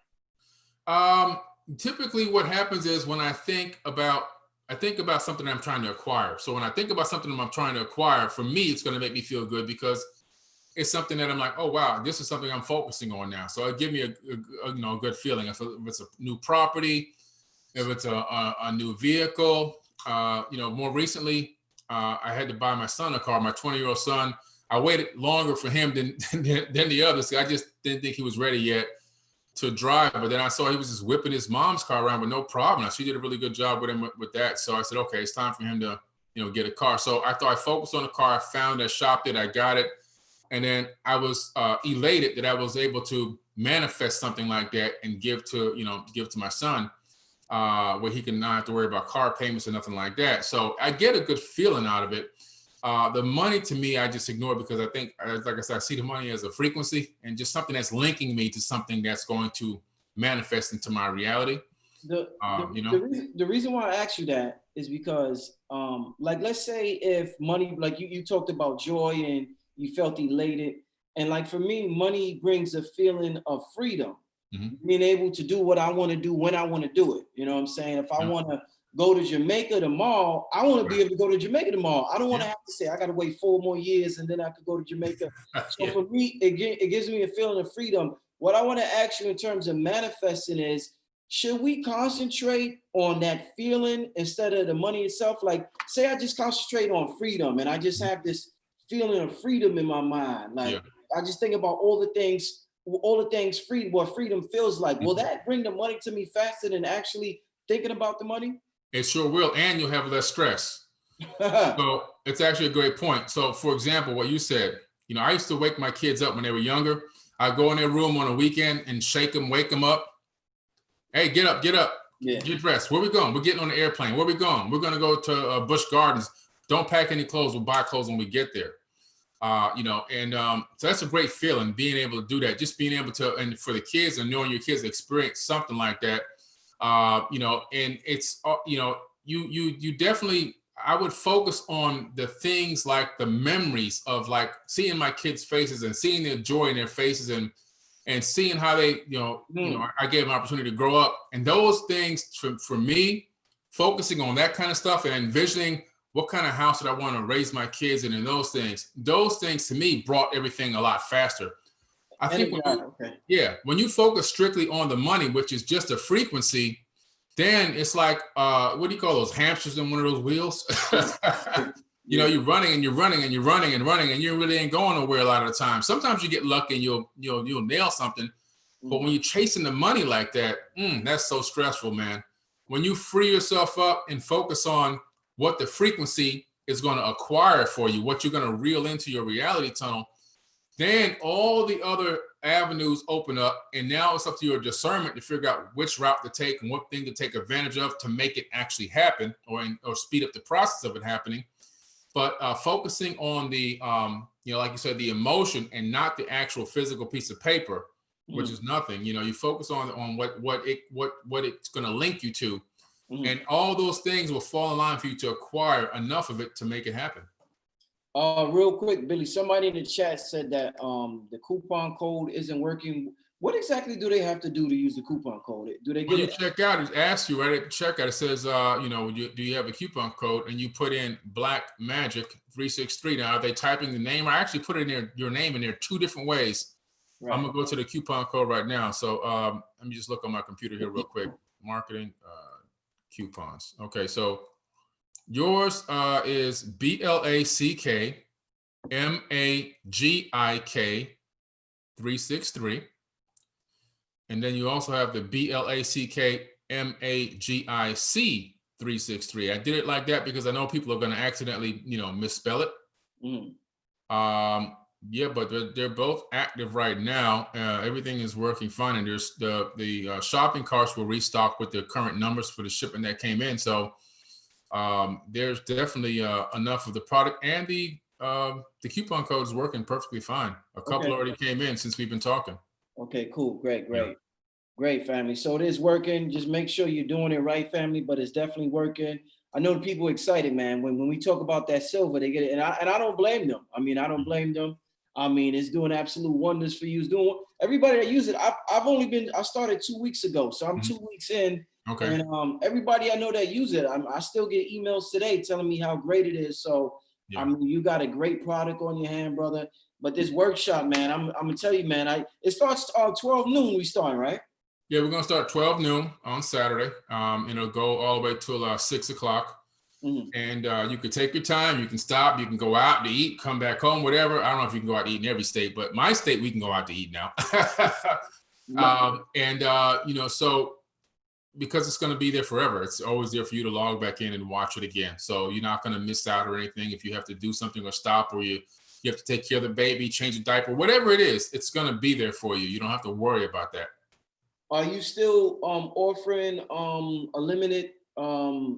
Typically what happens is when I think about something I'm trying to acquire. So when I think about something I'm trying to acquire, for me, it's going to make me feel good because it's something that I'm like, oh wow, this is something I'm focusing on now. So it gives me a good feeling. If it's a new property, if it's a new vehicle, more recently, I had to buy my son a car, my 20-year-old son. I waited longer for him than the others. I just didn't think he was ready yet to drive. But then I saw he was just whipping his mom's car around with no problem. She did a really good job with him with that. So I said, okay, it's time for him to, get a car. So I thought I focused on the car. I found it, shopped it, I got it. And then I was elated that I was able to manifest something like that and give to my son, where he can not have to worry about car payments or nothing like that. So I get a good feeling out of it. The money to me, I just ignore because I think, like I said, I see the money as a frequency and just something that's linking me to something that's going to manifest into my reality. The reason why I asked you that is because, like, let's say if money, like you talked about joy and you felt elated. And like for me, money brings a feeling of freedom, being able to do what I want to do when I want to do it. You know what I'm saying? If I want to go to Jamaica tomorrow, I want to be able to go to Jamaica tomorrow. I don't want to have to say I got to wait 4 more years and then I could go to Jamaica. So for me, it gives me a feeling of freedom. What I want to ask you in terms of manifesting is, should we concentrate on that feeling instead of the money itself? Like, say I just concentrate on freedom and I just have this feeling of freedom in my mind. Like, I just think about all the things free, what freedom feels like. Will that bring the money to me faster than actually thinking about the money? It sure will, and you'll have less stress. So it's actually a great point. So for example, what you said, I used to wake my kids up when they were younger. I'd go in their room on a weekend and shake them, wake them up. Hey, get up, get dressed. Where we going? We're getting on the airplane. Where we going? We're going to go to Busch Gardens. Don't pack any clothes. We'll buy clothes when we get there. So that's a great feeling, being able to do that, just being able to, and for the kids and knowing your kids experience something like that, and it's, you definitely, I would focus on the things like the memories of like seeing my kids' faces and seeing their joy in their faces and seeing how they, I gave them an opportunity to grow up. And those things for me, focusing on that kind of stuff and envisioning what kind of house did I want to raise my kids in, and those things to me brought everything a lot faster. I think when you focus strictly on the money, which is just a frequency, then it's like, what do you call those hamsters in one of those wheels? You're running and you're running and you're running and running and you really ain't going nowhere a lot of the time. Sometimes you get lucky and you'll nail something. But when you're chasing the money like that, that's so stressful, man. When you free yourself up and focus on what the frequency is going to acquire for you, what you're going to reel into your reality tunnel, then all the other avenues open up. And now it's up to your discernment to figure out which route to take and what thing to take advantage of to make it actually happen or speed up the process of it happening. But focusing on the, like you said, the emotion and not the actual physical piece of paper, which is nothing. You focus on what it's going to link you to. And all those things will fall in line for you to acquire enough of it to make it happen. Real quick, Billy, somebody in the chat said that the coupon code isn't working. What exactly do they have to do to use the coupon code? Do they When get you it? check out, it asks you right at checkout. It says, do you have a coupon code? And you put in Black Magic 363. Now, are they typing the name? I actually put it in there, your name in there 2 different ways. Right. I'm gonna go to the coupon code right now. So let me just look on my computer here real quick. Marketing coupons. Okay, so yours is BLACK MAGIK 363. And then you also have the BLACK MAGIC 363. I did it like that because I know people are going to accidentally, misspell it. Yeah, but they're both active right now. Everything is working fine, and there's the shopping carts will restock with the current numbers for the shipment that came in. So there's definitely enough of the product, and the coupon code is working perfectly fine. A couple already came in since we've been talking. Okay, cool, great. Great, family. So it is working. Just make sure you're doing it right, family, but it's definitely working. I know the people are excited, man. When we talk about that silver, they get it. And I don't blame them. I mean, I don't blame them. I mean, it's doing absolute wonders for you. It's doing everybody that use it. I started 2 weeks ago. So I'm 2 weeks in. Okay. And everybody I know that use it, I still get emails today telling me how great it is. So, I mean, you got a great product on your hand, brother. But this workshop, man, I'm going to tell you, man, it starts 12 noon we starting, right? Yeah, we're gonna start 12 noon on Saturday. It'll go all the way till 6 o'clock. And you can take your time. You can stop. You can go out to eat, come back home, whatever. I don't know if you can go out to eat in every state, but my state we can go out to eat now. So because it's going to be there forever, it's always there for you to log back in and watch it again. So you're not going to miss out or anything. If you have to do something or stop, or you have to take care of the baby, change a diaper, whatever it is, it's going to be there for you. You don't have to worry about that. Are you still offering a limited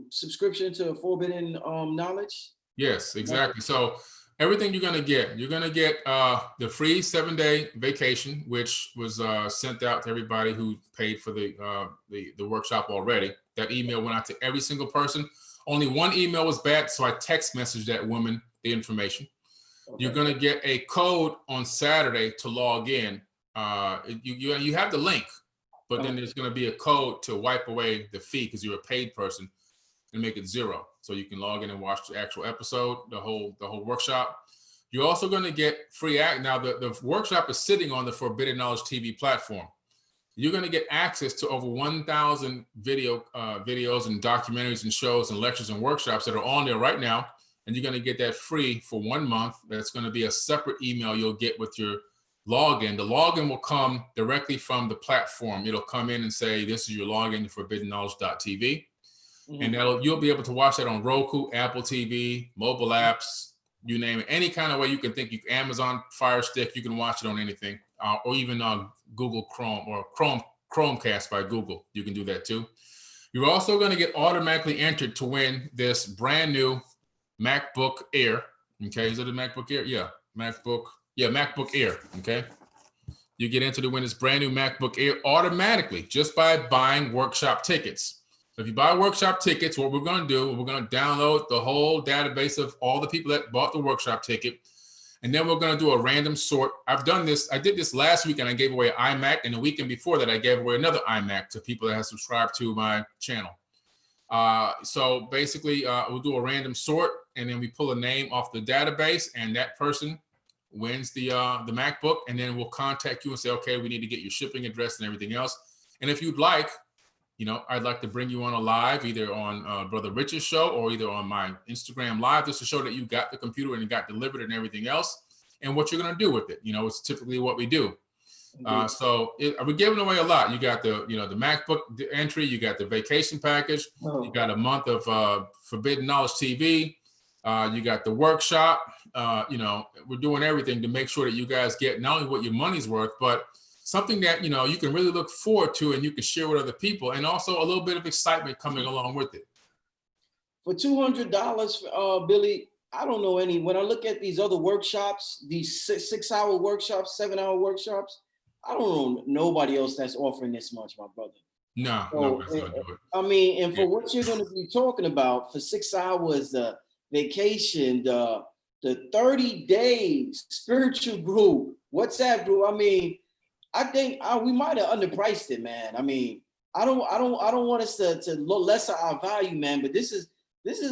subscription to Forbidden Knowledge? Yes, exactly. So everything you're going to get the free 7-day vacation, which was sent out to everybody who paid for the workshop already. That email went out to every single person. Only one email was bad, so I text messaged that woman the information. Okay. You're going to get a code on Saturday to log in. You have the link. But then there's going to be a code to wipe away the fee because you're a paid person and make it 0. So you can log in and watch the actual episode, the whole workshop. You're also going to get free now. The workshop is sitting on the Forbidden Knowledge TV platform. You're going to get access to over 1,000 videos and documentaries and shows and lectures and workshops that are on there right now. And you're going to get that free for 1 month. That's going to be a separate email you'll get with your login. The login will come directly from the platform. It'll come in and say, this is your login to forbiddenknowledge.tv. And you'll be able to watch that on Roku, Apple TV, mobile apps, you name it. Any kind of way you can think. Amazon Fire Stick, you can watch it on anything, or even on Google Chrome or Chromecast by Google. You can do that too. You're also going to get automatically entered to win this brand new MacBook Air. Okay, is it a MacBook Air? Yeah, MacBook Air. Okay, you get into the win this brand new MacBook Air automatically just by buying workshop tickets. If you buy workshop tickets, what we're going to do, we're going to download the whole database of all the people that bought the workshop ticket, and then we're going to do a random sort. I did this last week, and I gave away an iMac, and the weekend before that, I gave away another iMac to people that have subscribed to my channel. So basically, we'll do a random sort, and then we pull a name off the database, and that person wins the MacBook, and then we'll contact you and say, okay, we need to get your shipping address and everything else. And if you'd like, I'd like to bring you on a live, either on Brother Rich's show or either on my Instagram live, just to show that you got the computer and it got delivered and everything else, and what you're going to do with it. It's typically what we do. We're giving away a lot. You got the MacBook entry, you got the vacation package, you got a month of Forbidden Knowledge TV, you got the workshop. We're doing everything to make sure that you guys get not only what your money's worth, but something that, you can really look forward to and you can share with other people, and also a little bit of excitement coming along with it. For $200, Billy, I don't know when I look at these other workshops, these 6-hour workshops, 7-hour workshops, I don't know nobody else that's offering this much, my brother. No, nobody's gonna do it. I mean, and for what you're going to be talking about for 6 hours, the vacation, the 30 days spiritual group, WhatsApp group. I mean, I think we might have underpriced it, man. I mean, I don't want us to look lesser our value, man. But this is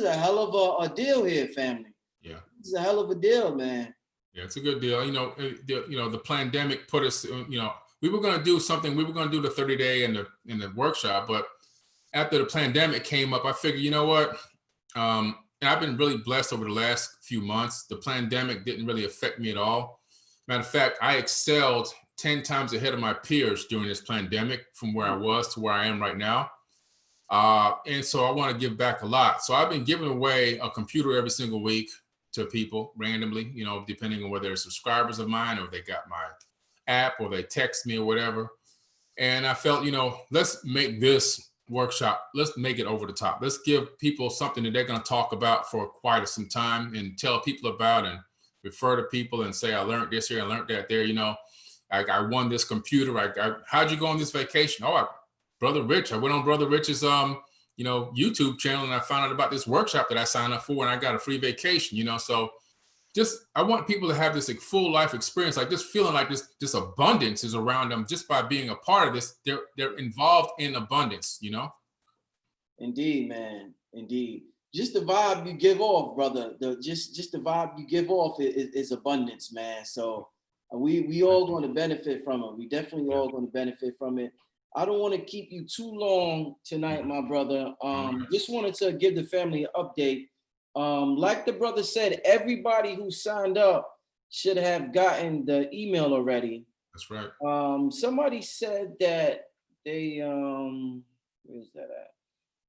a hell of a deal here, family. Yeah, this is a hell of a deal, man. yeah, it's a good deal. The pandemic put us. We were going to do something. We were going to do the 30-day and the workshop, but after the pandemic came up, I figured, you know what? And I've been really blessed over the last few months. The pandemic didn't really affect me at all. Matter of fact, I excelled 10 times ahead of my peers during this pandemic from where I was to where I am right now. And so I want to give back a lot. So I've been giving away a computer every single week to people randomly, depending on whether they're subscribers of mine or they got my app or they text me or whatever. And I felt, let's make this workshop, let's make it over the top. Let's give people something that they're going to talk about for quite some time and tell people about and refer to people and say, I learned this here, I learned that there, I won this computer. How'd you go on this vacation? Brother Rich, I went on Brother Rich's, YouTube channel and I found out about this workshop that I signed up for and I got a free vacation, so I want people to have this full life experience, like just feeling like this abundance is around them just by being a part of this. They're involved in abundance, Indeed, man. Indeed. Just the vibe you give off, brother. Just the vibe you give off is abundance, man. So we all going to benefit from it. We definitely all going to benefit from it. I don't want to keep you too long tonight, my brother. Just wanted to give the family an update. Like the brother said, everybody who signed up should have gotten the email already. That's right. Somebody said that they where's that at?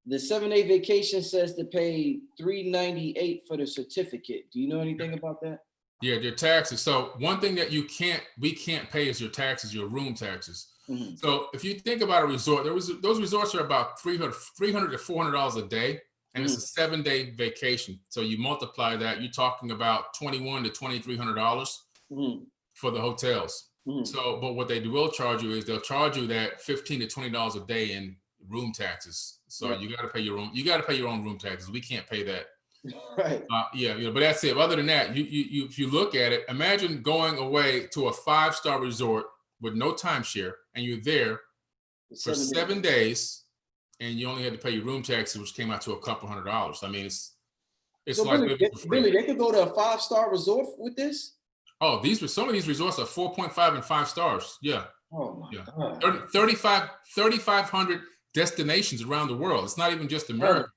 The 7-day vacation says to pay $398 for the certificate. Do you know anything about that? Yeah, your taxes. So one thing that we can't pay is your taxes, your room taxes. Mm-hmm. So if you think about a resort, those resorts are about $300 to $400 a day. And it's a 7-day vacation. So you multiply that, you're talking about $2,100 to $2,300 for the hotels. So, but what they will charge you is they'll charge you that $15 to $20 a day in room taxes. So you got to pay your own room taxes. We can't pay that. Right. But that's it. Other than that, you if you look at it, imagine going away to a 5-star resort with no timeshare, and you're there for 7 days. And you only had to pay your room taxes, which came out to a couple $100. I mean, it's so like Billy, they could go to a 5-star resort with this. Oh, some of these resorts are 4.5 and 5 stars. Yeah. Oh my God. 3,500 destinations around the world. It's not even just America.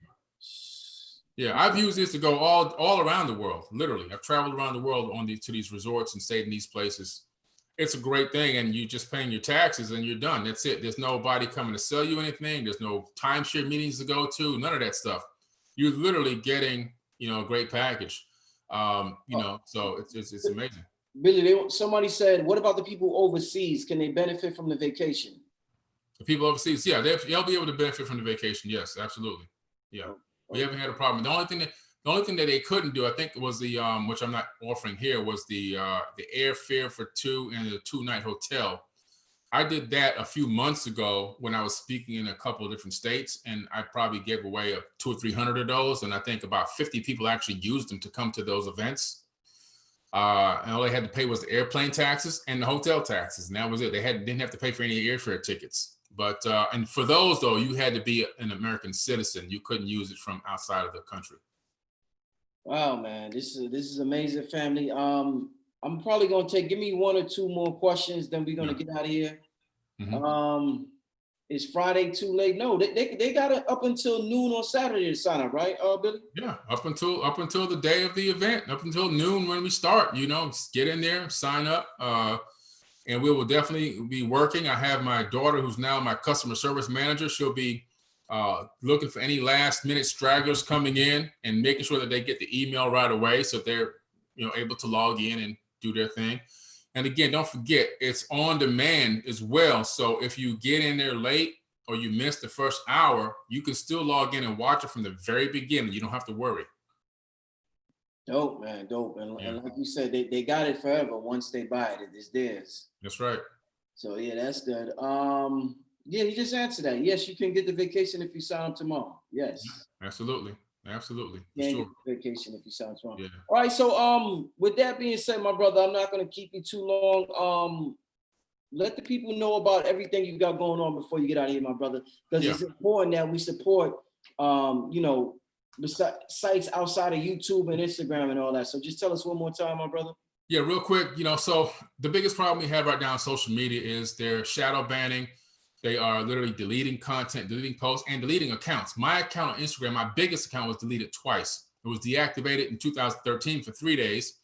Yeah, I've used this to go all around the world. Literally, I've traveled around the world to these resorts and stayed in these places. It's a great thing, and you just paying your taxes and you're done. That's it. There's nobody coming to sell you anything. There's no timeshare meetings to go to. None of that stuff. You're literally getting, a great package. So it's amazing. Billy, somebody said, what about the people overseas? Can they benefit from the vacation? The people overseas, yeah, they'll be able to benefit from the vacation. Yes, absolutely. Yeah, we haven't had a problem. The only thing that they couldn't do, I think, was the which I'm not offering here, was the airfare for 2 and the 2-night hotel. I did that a few months ago when I was speaking in a couple of different states, and I probably gave away 200 or 300 of those, and I think about 50 people actually used them to come to those events. And all they had to pay was the airplane taxes and the hotel taxes, and that was it. They didn't have to pay for any airfare tickets. But and for those though, you had to be an American citizen. You couldn't use it from outside of the country. Wow, man, this is amazing, family. I'm probably gonna give me 1 or 2 more questions, then we're gonna get out of here. Mm-hmm. Is Friday too late? No, they got it up until noon on Saturday to sign up, right, Billy? Yeah, up until the day of the event, up until noon when we start. Get in there, sign up, and we will definitely be working. I have my daughter, who's now my customer service manager. She'll be looking for any last minute stragglers coming in and making sure that they get the email right away, so they're able to log in and do their thing. And again, don't forget, it's on demand as well. So if you get in there late or you miss the first hour, you can still log in and watch it from the very beginning. You don't have to worry. Dope, man, dope. And like you said, they got it forever. Once they buy it, it's theirs. That's right. So yeah, that's good. Yeah, you just answered that. Yes, you can get the vacation if you sign up tomorrow. Yes. Absolutely. Absolutely. You can get the vacation if you sign up tomorrow. Yeah. All right. So with that being said, my brother, I'm not gonna keep you too long. let the people know about everything you got going on before you get out of here, my brother, because Yeah. it's important that we support, you know, sites outside of YouTube and Instagram and all that. So just tell us one more time, my brother. Yeah, real quick, so the biggest problem we have right now on social media is they're shadow banning. They are literally deleting content, deleting posts, and deleting accounts. My account on Instagram, my biggest account, was deleted twice. It was deactivated in 2013 for 3 days.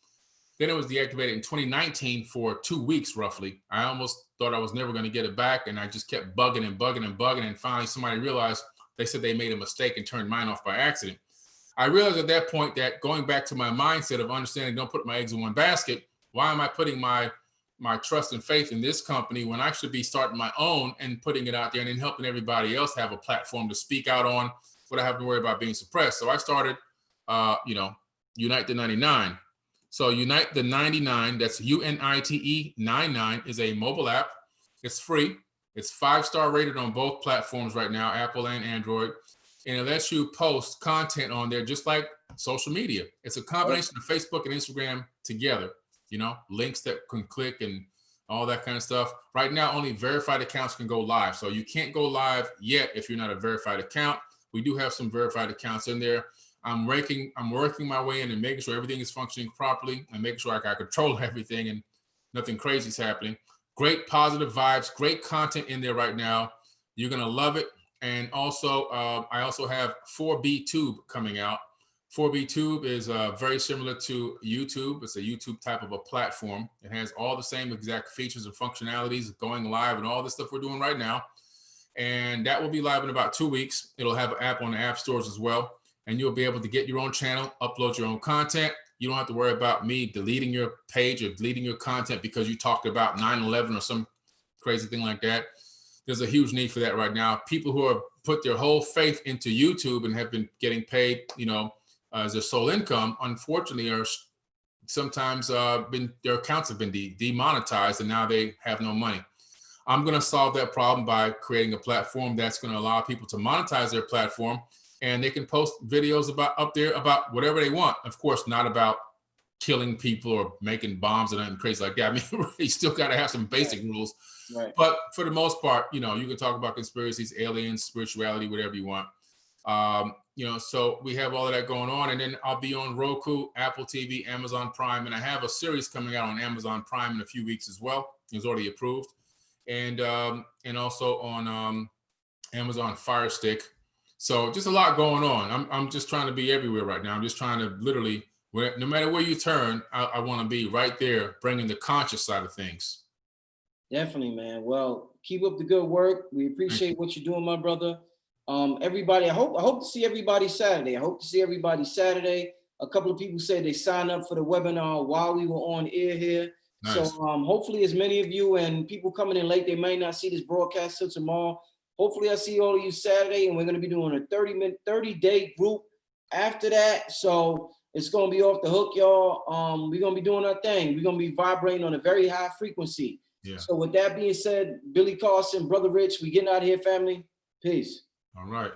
Then it was deactivated in 2019 for 2 weeks, roughly. I almost thought I was never going to get it back, and I just kept bugging and bugging and bugging. And finally, somebody realized, they said they made a mistake and turned mine off by accident. I realized at that point that, going back to my mindset of understanding, don't put my eggs in one basket, why am I putting my trust and faith in this company when I should be starting my own and putting it out there and then helping everybody else have a platform to speak out on without having to worry about being suppressed? So I started, Unite the 99. So Unite the 99, that's UNITE 99, is a mobile app. It's free. It's 5-star rated on both platforms right now, Apple and Android. And it lets you post content on there just like social media. It's a combination of Facebook and Instagram together, links that can click and all that kind of stuff. Right now, only verified accounts can go live. So you can't go live yet if you're not a verified account. We do have some verified accounts in there. I'm working my way in and making sure everything is functioning properly and making sure I got control of everything and nothing crazy is happening. Great positive vibes, great content in there right now. You're going to love it. And also, I also have 4B Tube coming out. 4B Tube is very similar to YouTube. It's a YouTube type of a platform. It has all the same exact features and functionalities, going live and all the stuff we're doing right now. And that will be live in about 2 weeks. It'll have an app on the app stores as well. And you'll be able to get your own channel, upload your own content. You don't have to worry about me deleting your page or deleting your content because you talked about 9/11 or some crazy thing like that. There's a huge need for that right now. People who have put their whole faith into YouTube and have been getting paid, as their sole income, unfortunately, are sometimes their accounts have been demonetized and now they have no money. I'm going to solve that problem by creating a platform that's going to allow people to monetize their platform, and they can post videos up there about whatever they want. Of course, not about killing people or making bombs and anything crazy like that. I mean, you still got to have some basic rules. Right. But for the most part, you can talk about conspiracies, aliens, spirituality, whatever you want. So we have all of that going on. And then I'll be on Roku, Apple TV, Amazon Prime. And I have a series coming out on Amazon Prime in a few weeks as well. It's already approved. And also on Amazon Fire Stick. So just a lot going on. I'm just trying to be everywhere right now. I'm just trying to literally, no matter where you turn, I want to be right there, bringing the conscious side of things. Definitely, man. Well, keep up the good work. We appreciate what you're doing, my brother. Everybody, I hope to see everybody Saturday. A couple of people said they signed up for the webinar while we were on air here. Nice. So hopefully as many of you, and people coming in late, they may not see this broadcast till tomorrow. Hopefully I see all of you Saturday, and we're going to be doing a 30-day group after that. So it's going to be off the hook, y'all. We're going to be doing our thing. We're going to be vibrating on a very high frequency. Yeah. So with that being said, Billy Carson, Brother Rich, we getting out of here, family. Peace. All right.